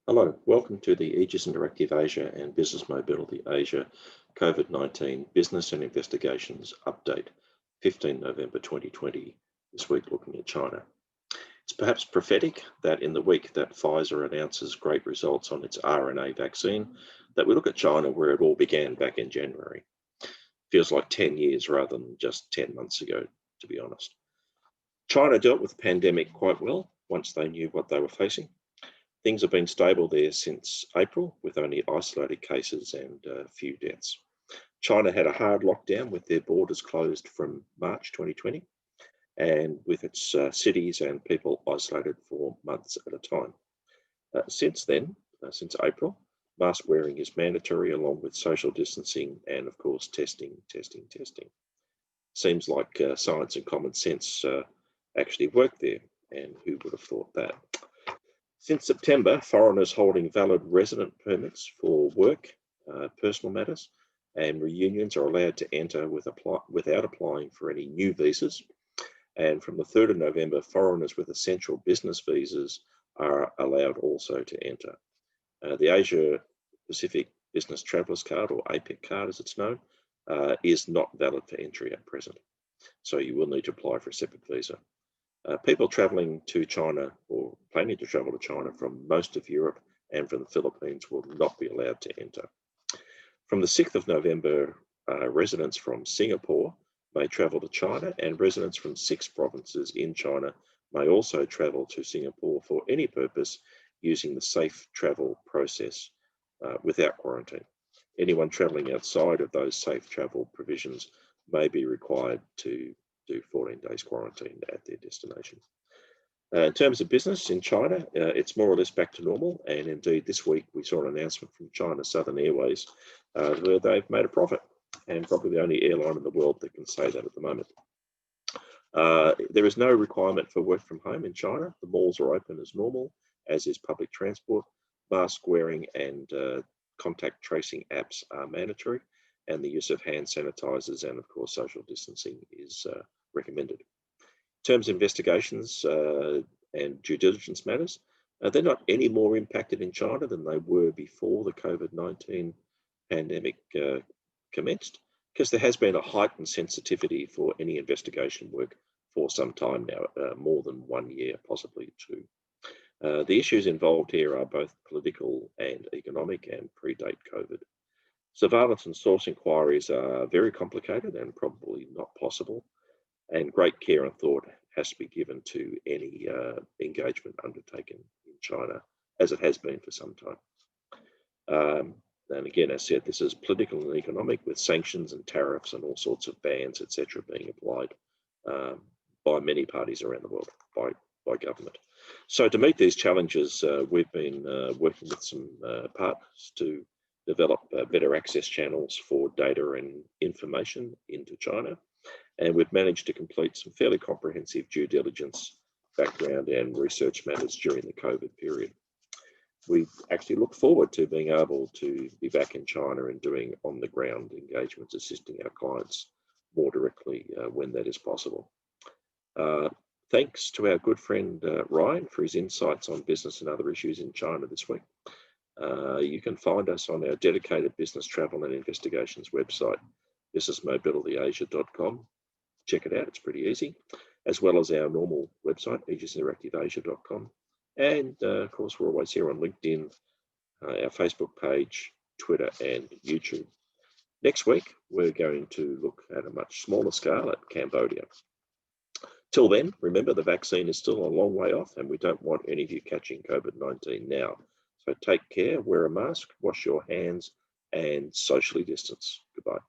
Hello, welcome to the Aegis Interactive Asia and Business Mobility Asia Covid-19 Business and Investigations Update, 15 November 2020, this week looking at China. It's perhaps prophetic that in the week that Pfizer announces great results on its RNA vaccine, that we look at China where it all began back in January. Feels like 10 years rather than just 10 months ago, to be honest. China dealt with the pandemic quite well once they knew what they were facing. Things have been stable there since April, with only isolated cases and a few deaths. China had a hard lockdown with their borders closed from March 2020, and with its cities and people isolated for months at a time. Since then, since April, mask wearing is mandatory along with social distancing and, of course, testing. Seems like science and common sense actually work there, and who would have thought that? Since September, foreigners holding valid resident permits for work, personal matters, and reunions are allowed to enter without applying for any new visas. And from the 3rd of November, foreigners with essential business visas are allowed also to enter. The Asia Pacific Business Travelers Card, or APEC card as it's known, is not valid for entry at present. So you will need to apply for a separate visa. People travelling to China or planning to travel to China from most of Europe and from the Philippines will not be allowed to enter. From the 6th of November, residents from Singapore may travel to China, and residents from 6 provinces in China may also travel to Singapore for any purpose using the safe travel process without quarantine. Anyone travelling outside of those safe travel provisions may be required to do 14 days quarantine at their destination. In terms of business in China, it's more or less back to normal. And indeed, this week we saw an announcement from China Southern Airways where they've made a profit, and probably the only airline in the world that can say that at the moment. There is no requirement for work from home in China. The malls are open as normal, as is public transport. Mask wearing and contact tracing apps are mandatory, and the use of hand sanitizers and, of course, social distancing is recommended. In terms of investigations and due diligence matters, they're not any more impacted in China than they were before the COVID-19 pandemic commenced, because there has been a heightened sensitivity for any investigation work for some time now, more than 1 year, possibly 2. The issues involved here are both political and economic and predate COVID. Surveillance and source inquiries are very complicated and probably not possible, and great care and thought has to be given to any engagement undertaken in China, as it has been for some time. And again, as said, this is political and economic, with sanctions and tariffs and all sorts of bans, etc., being applied by many parties around the world, by government. So to meet these challenges, we've been working with some partners to develop better access channels for data and information into China. And we've managed to complete some fairly comprehensive due diligence, background and research matters during the COVID period. We actually look forward to being able to be back in China and doing on-the-ground engagements, assisting our clients more directly when that is possible. Thanks to our good friend Ryan for his insights on business and other issues in China this week. You can find us on our dedicated business travel and investigations website, businessmobilityasia.com. Check it out, it's pretty easy, as well as our normal website, aegisinteractiveasia.com. And of course, we're always here on LinkedIn, our Facebook page, Twitter, and YouTube. Next week, we're going to look at a much smaller scale at Cambodia. Till then, remember, the vaccine is still a long way off, and we don't want any of you catching COVID-19 now. So take care, wear a mask, wash your hands, and socially distance. Goodbye.